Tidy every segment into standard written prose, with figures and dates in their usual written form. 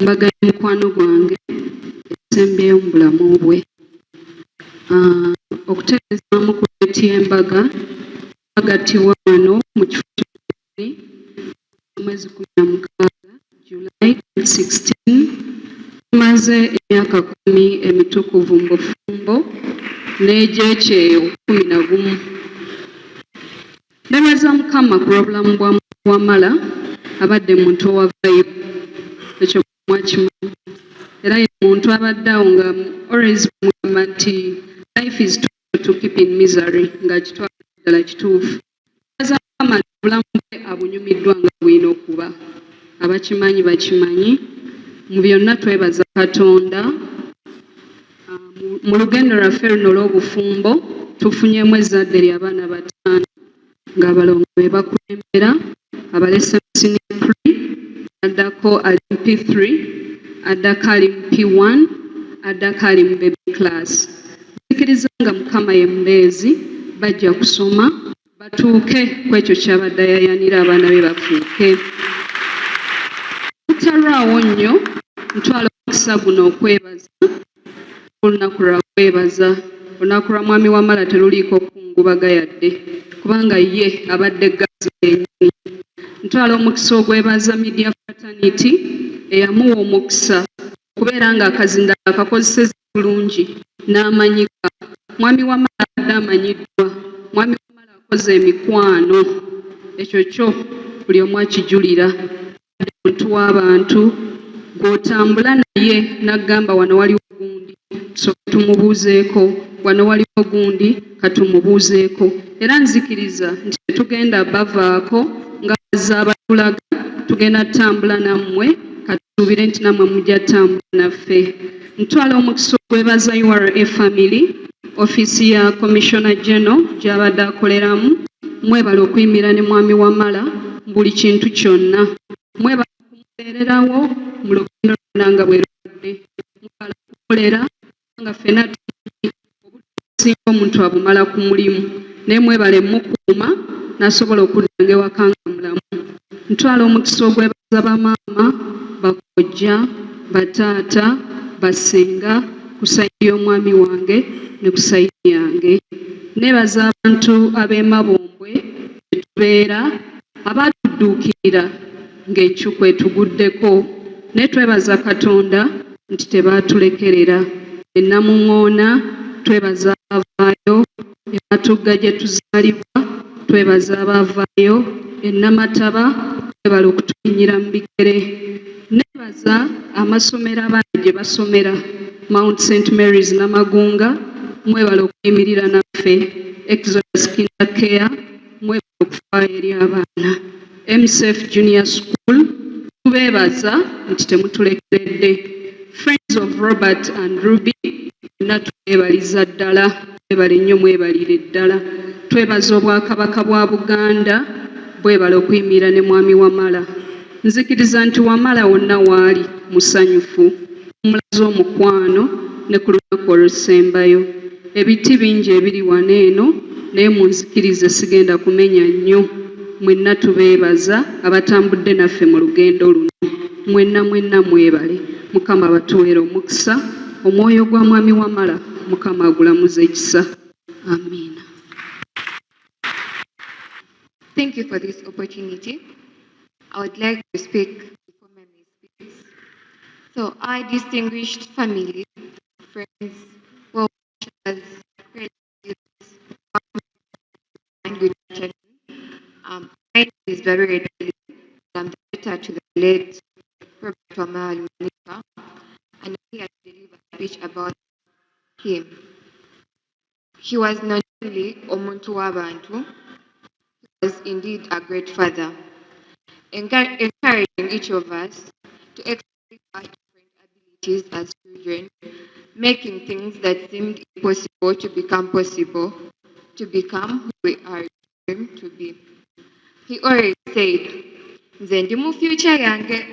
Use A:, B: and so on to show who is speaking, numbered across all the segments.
A: mbaga y'omukwano gwange esembyeyo mu bulamu bwe. Okutegeezaamu ku leeti y'embaga bagattibwa wano mu kifo ky'omwezi omwezi 16 July 2016. Tumaze emyaka 10 emitukuvu mu bufumbo n'egyekyeyo 11. Nebaza Mukama ku lw'obulamu bwa Wamala abadde muntu owavaayo, ekyo mwakimanyi, era ye muntu abadde awo nga always mugamba nti life is too short to keep in misery, nga kitwala ddala kituufu. Nebaza Mukama obulamu bwe abunyumiddwa nga bwina okuba. Abakimanyi bakimanyi, mu byonna twebaza Katonda. Mu lugendo lwaffe luno olw'obufumbo tufunyemu ezzadde ly'abaana 5 ng'abalongo be bakulembera, abalese mu senior pre, addako ali mu P3, addako ali mu P1, addako ali mu baby class. Nzikiriza nga Mukama ye mubeezi, bajja kusoma batuuke ku ekyo ky'abadde ayayanira abaana be bafuuke. Butalwawo nnyo ntwala omukisa guno okwebaza olunaku lwa kwebaza. Olunaku lwa mwami Wamala teruliiko kungubaga yadde, kubanga ye abadde ggazi yennyini. Ntwala omukisa ogwebaza Media Fraternity eyamuwa omukisa okubeera ng'akazinda akakozeseza bulungi n'amanyika. Mwami Wamala abadde amanyiddwa, mwami Wamala akoze emikwano, ekyo kyo buli omu akijulira. Muntu w'abantu gw'otambula naye n'agamba wano waliwo gundi tusooke tumubuuzeeko, wano waliwo gundi katumubuuzeeko. Era nzikiriza nti tetugenda bavaako nga bazze abatulaga, tugenda tambula nammwe, katusuubire nti nammwe mujja tambula naffe. Ntwala omukisa ogwebaza URA family, ofiisi ya Commissioner General gy'abadde akoleramu. Mwebale okuyimira ne mwami Wamala mu buli kintu kyonna. Mwebale okumubeererawo mu lugendo lwonna nga bwe lubadde. Mwebale okumulera nga ffenna tumanyi obusinga omuntu abumala ku mulimu, naye mwebale mukuuma n'asobola okuddanga ewaka nga mulamu. Ntwala omukisa ogwebaza bamaama, bakojja, bataata, basenga ku sayidi y'omwami wange ne ku sayidi yange. Nebaza abantu ab'e Mabombwe gye tubeera abaatudduukirira ng'enkyuku etuguddeko, naye twebaza Katonda nti tebaatulekerera. E Namuŋŋoona twebaza abaavaayo, e Matugga gye tuzaalibwa twebaza abaavaayo, e Namataba twebala okutulinyira mu bigere. Nebaza amasomero abaana gye basomera, Mount St. Mary's Namagunga, mwebala okuyimirira naffe. Exodus Kinder Care, mwebala okufaayo eri abaana. MSF Junior School tubeebaza nti temutulekeredde. Friends of Robert and Ruby na twebaliza ddala, mwebale nnyo, mwebalire ddala. Twebaza Obwakabaka bwa Buganda, bwebala okuyimirira ne mwami Wamala. Nzikiriza nti Wamala wonna waali musanyufu, mulaze omukwano ne ku lunaku olusembayo. Ebiti bingi ebiri wano eno, naye munzikirize sigenda kumenya nnyo. Mwenna tubeebaza abatambudde naffe mu lugendo luno. Mwenna mwebale. Mukama batuweere omukisa. Omwoyo gwa mwami Wamala Mukama agulamuze ekisa. Amiina.
B: Thank you for this opportunity. I would like to speak before Mami speaks. So, our distinguished family, friends, well-wishers, relatives, and good afternoon. My name is Barry Redley. I'm the daughter to the late Robert Wamala Lumanika, and I'm here to deliver a speech about him. He was not only Omuntu w'abantu, he was indeed a great father, encouraging each of us to explore our different abilities as children, making things that seemed impossible to become possible, to become who we are dreamed to be. He always said, "Nze ndi mu future yange,"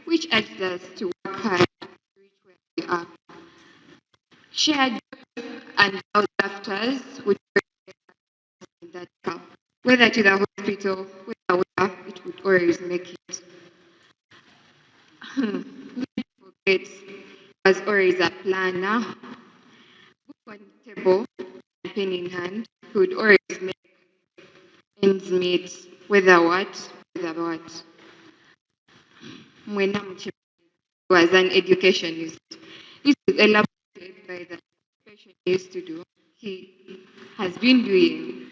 B: which urged us to work hard to reach where we are. Shared jokes and loud laughters would in that cup. Whether to the hospital, whether it would always make it. it was always a planner, book on the table, and pen in hand. He would always make ends meet, whether what. Mwenda Muchimani was an educationist. This is elaborated by the occupation he used to do. He has been doing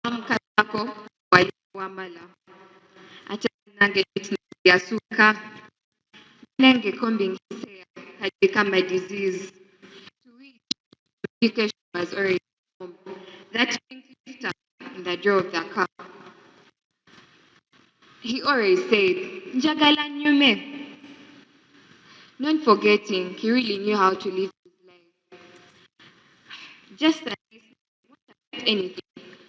B: Katako Walimu Wamala. Nange yasuka. Nange combing his hair had become a disease to which education was already home. That twinkling in the door of the car. He always said, Njagala nyume. Not forgetting, he really knew how to live his life. Just as anything,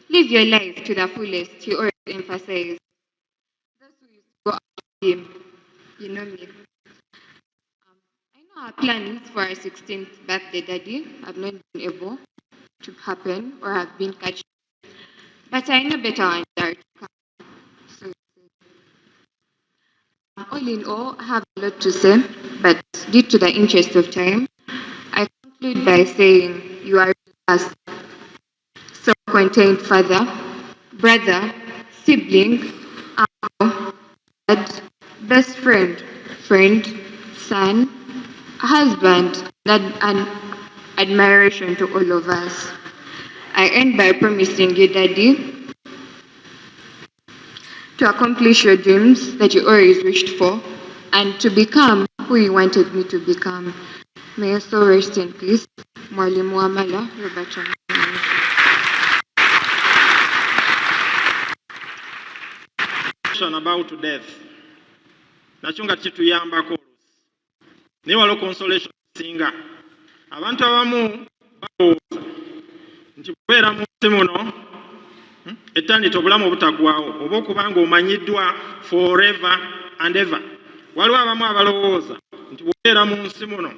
B: live your life to the fullest, he always emphasized. Those who used to go out with him, you know me. I know our plans for our 16th birthday, Daddy, have not been able to happen or have been catched. But I know better when they are to come. So, all in all, I have a lot to say, but due to the interest of time, I conclude by saying you are a self-contained father, brother, sibling, uncle, dad, best friend, son, husband, and admiration to all of us. I end by promising you, Daddy, to accomplish your dreams that you always wished for, and to become who you wanted me to become. May your soul rest in peace. Mwalimu Wamala, Robert Chamani.
C: About death. Nachunga kituyambako. Ni walo consolation singa. Abantu abamu balowooza nti kubeera mu nsi muno eternity obulamu obutaggwaawo oba okubanga omanyiddwa forever and ever. Waliwo abamu abalowooza nti bubeera mu nsi muno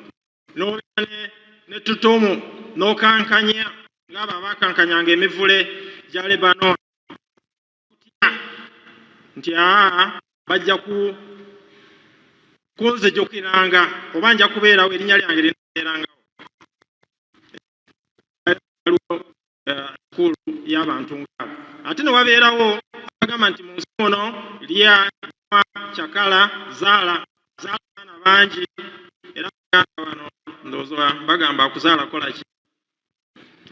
C: n'obeera ne tutomu n'okankanya ng'abo abaakankanyanga emivule gya Lebanon nti bajja kunzijukiranga oba nja kubeerawo erinnya lyange linabeerangawo. Waliwo skulu y'abantu ng'abo. Ate ne wabeerawo agamba nti mu nsi muno lya Kyakala zaala abaana bangi era baganda wano ndowooza bagamba kuzaala kola ki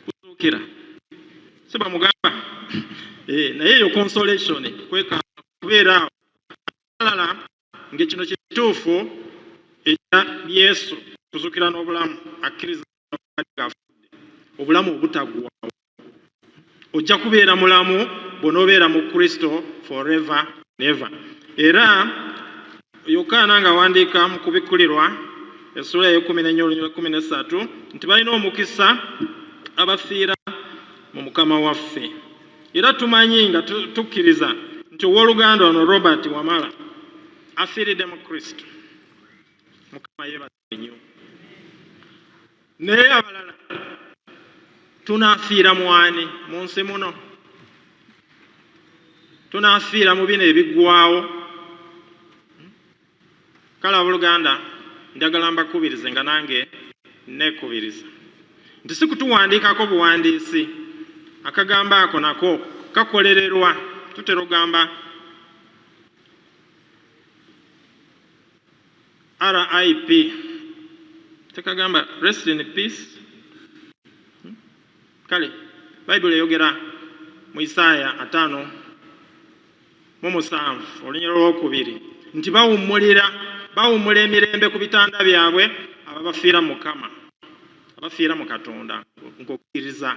C: kuzuukira si bamugamba naye eyo consolation kweka kubeera alala ng'ekino kituufu ekya Yesu kuzuukira n'obulamu akkiriza gafudde obulamu obutaggwaawo ojja kubeera mulamu bw'onoobeera mu Kristo forever never. Era Yokaana ng'awandiika mu kubikkulirwa essula y'e14 nti balina omukisa abafiira mu Mukama waffe. Era tumanyi nga tukkiriza nti owooluganda ono Robert Wamala afiiridde mu Kristo. Mukama yeebaze nnyo. Naye abalala tunaafiira mu ani mu nsi muno? Tunaafiira mu bino ebiggwaawo. Kale abooluganda njagala mbakubirize nga nange neekubiriza nti si kutuwandiikako buwandiisi. Akagambo ako nako kakolererwa. Tutera ogamba RIP, tekagamba rest in peace. Kale Bayibuli eyogera mu Isaaya 5:7 olunyiriri olwokubiri nti bawummula emirembe ku bitanda byabwe abo abafiira mu Mukama, abafiira mu Katonda ng'okkiriza.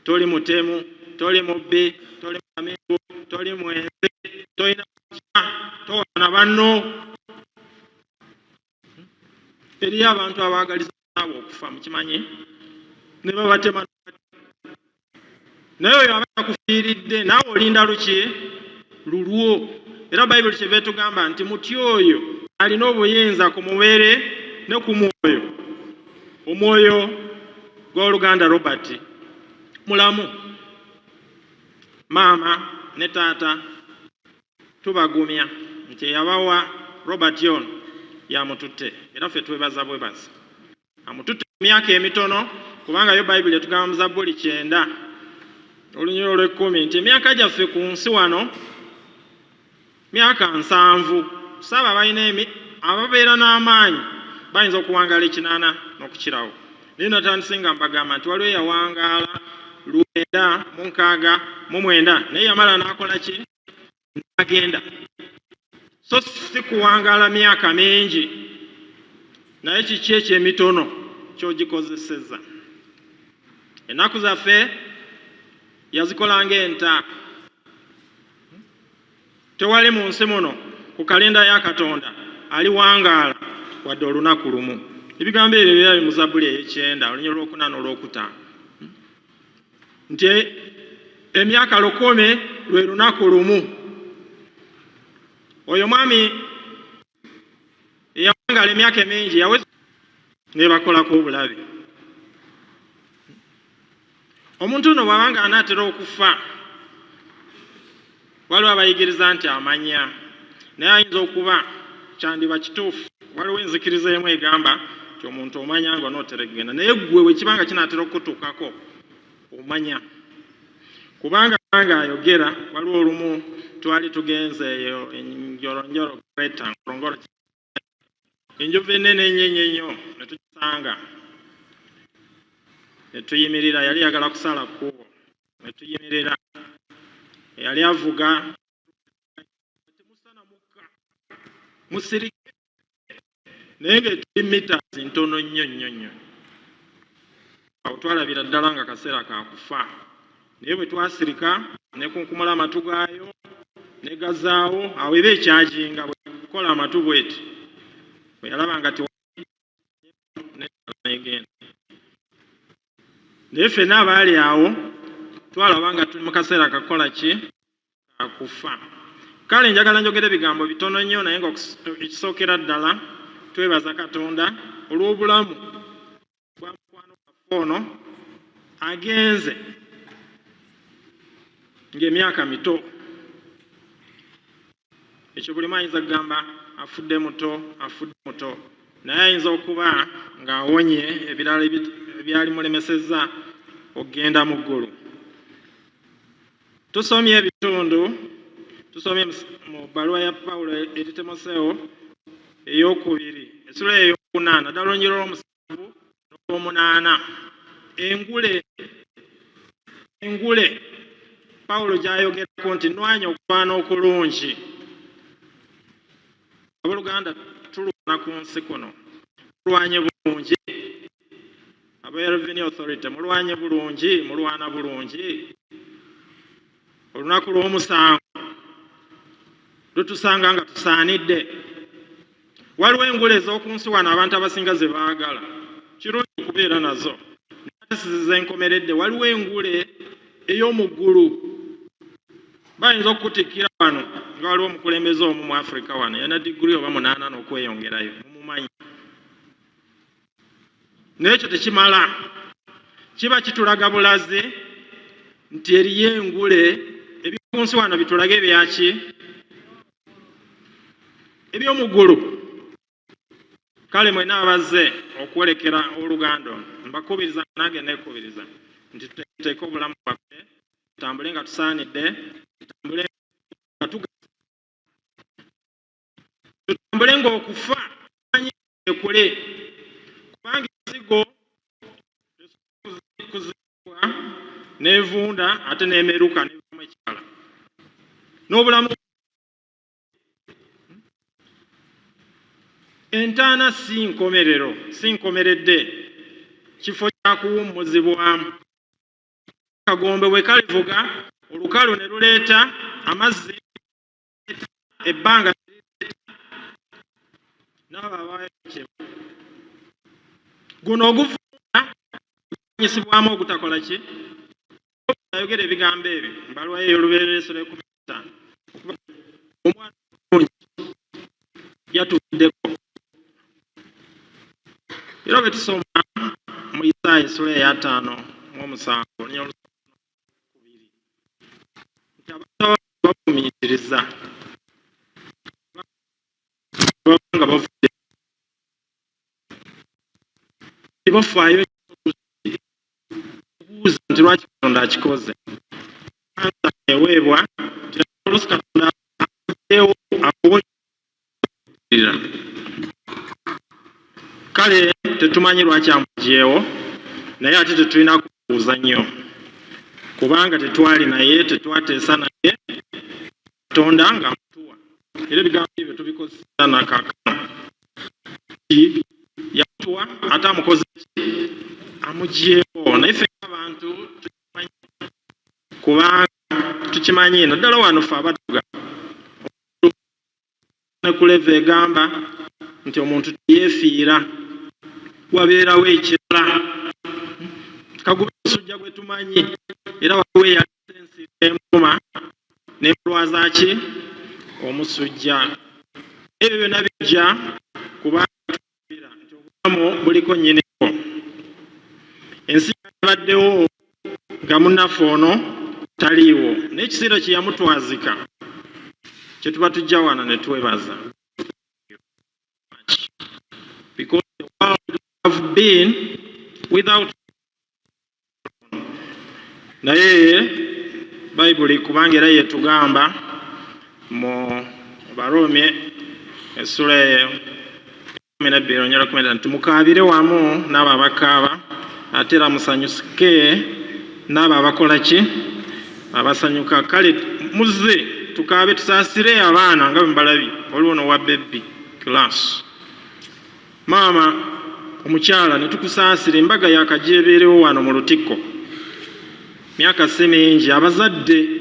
C: Toli mutemu, toli mubbi, toli mutamivu, toli mwenzi, tolina kutya, towaana banno. Eriyo abantu abaagaliza naawe okufa mukimanyi ne babatema. Naye oyo aba yakufiiridde naawe olinda luki? Lulwo. Era Bayibuli kyeva etugamba nti muti oyo alina obuyinza ku mubeere ne ku mwoyo. Omwoyo gw'oluganda Robert mulamu. Maama ne taata tubagumya nti yabawa Robert Yon yamututte era ffe twebaza bwebaza amututte mu myaka emitono kubanga yo Bayibuli etugamba mu Zabbuli 9 olunyiro lw'ekkumi nti emyaka gyaffe ku nsi wano myaka 7 saba balina ababeera n'amaanyi bayinza okuwangaala 8 n'okukirawo naye natandise nga mbagamba nti waliwo yawangaala 969 naye yamala n'akola ki n'agenda so si kuwangaala myaka mingi naye kiki ekyemitono kyogikozesezza ennaku zaffe yazikola ng'enta tewali mu nsi muno ku kalenda ya Katonda aliwangaala wadde olunaku lumu ebigambo ebyo byali mu Zabbuli ey'ekyenda olunyiro lw'okuna n'olwokutaano nti emyaka 10 lwe lunaku lumu oyo mwami eyawangaala emyaka emingi yaweza nebakolako obulabe omuntu ono bw'abanga anaatera okufa waliwo abayigiriza nti amanya naye ayinza okuba kyandiba kituufu waliwo enzikiriza emu egamba nti omuntu omanya nga onooteregenda naye ggwe bwe kibanga kinaatera okutuukako omanya kubanga nga ayogera waliwo olumu twali tugenze eyo enjoronjoro greta ngorongoro enjovu ennene ennyo ne tugisanga ne tuyimirira yali yagala kusala kkubo ne tuyimirira yali avuga temusana mukka musirike naye ng'etuli mita ntono nnyo awo twalabira ddala nga kaseera kakufa naye bwe twasirika ne kunkumula amatu gaayo ne gazaawo awo eba ekyajinga bwe kukola amatu bweti bwe yalaba nga negenda naye ffenna abaali awo twalaba nga tuli mu kaseera kakola ki kakufa kale njagala njogera ebigambo bitono nnyo naye ngaekisookera ddala twebaza Katonda olw'obulamu bwa mukwano waffe ono agenze ng'emyaka mito ekyo buli ayinza kugamba afudde muto naye ayinza okuba ng'awonye ebirala ebyali mulemesezza okugenda mu ggulu tusomye ebitundu tusomye mu bbaluwa ya Pawulo eri Timoseewo ey'okubiri essula ey'okuna ddala olunyiriro lw'omusanvu n'olw'omunaana engule Pawulo gy'ayogerako nti nwanya okulwana okulungi abooluganda tulwana ku nsi kuno mulwanye bulungi aba Revenue Authority mulwanye bulungi mulwana bulungi olunaku lw'omusanvu lutusanga nga tusaanidde waliwo engule ez'oku nsi wano abantu abasinga ze baagala kirungi okubeera nazo nasiziza enkomeredde waliwo engule ey'omu ggulu bayinza okutikkira wano nga waliwo omukulembeze omu mu Afrika wano yana diguli oba 8 n'okweyongerayo mumumanyi naye ekyo tekimala kiba kitulaga bulaze nti eriyo engule eby'oku nsi wano bitulaga ebyaki eby'omu ggulu kale mwena abazze okwolekera oluganda mbakubiriza nange neekubiriza nti tuteeke obulamu bwaffe tutambule nga tusaanidde tutambule ng'okufa ekule kubanga ensigo kuzibwa n'evunda ate n'emeruka nevamu ekirala n'obulamu entaana si nkomerero si nkomeredde kifo kya kuwummuzibwamu kagombe bwe kalivuga olukalu ne luleeta amazzi ebbanga guno ogufuna nyisibwamu ogutakola ki ayogera ebigambo ebyo mbaluwa ey'olubereso lw'ekumi omwana mulungi yatuddeko era bwe tusoma mu Isaaya essula eya 5:7 nti abantu bavumiitiriza bavudde tebafaayo kubuuza nti lwaki Katonda akikoze. Ansa eweebwa oluusi Katonda akozeewo akowoirira. Kale tetumanyi lwaki amugyewo, naye ate tetulina kubuuza nnyo kubanga tetwali naye, tetwateesa naye, Katonda ng'amutuwa. Era ebigambo ebyo tubikozesa na kaakano. Yamutuwa ate amukoze ki? Amugyewo. Naye ffe abantu tukimanyi kubanga tukimanyi naddala wano ffe abadduga. Ne kuleva egamba nti omuntu teyeefiira, wabeerawo ekirala. Kagube omusujja gwe tumanyi era waliwo eyalisa ensiri empuma n'emulwaza ki? Omusujja. Ebyo byonna bijja kubanga tukkiriza nti obulamu buliko nnyiniko. Ensi yabaddewo nga munnaffe ono taliiwo, n'ekiseera kye yamutwazika kye tuba tujja wano ne twebaza. Because the world would have been without. Naye Bayibuli kubanga era yetugamba mu Barumi essula 12 nti mukaabire wamu n'abo abakaaba ate era musanyuke n'abo abakola ki? Abasanyuka. Kale muzze tukaabe tusaasire abaana nga bwe mbalabye. Waliwo no wa baby class. Maama omukyala ne tukusaasira, embaga yakajeebeerewo wano mu Lutikko. Myaka si mingi abazadde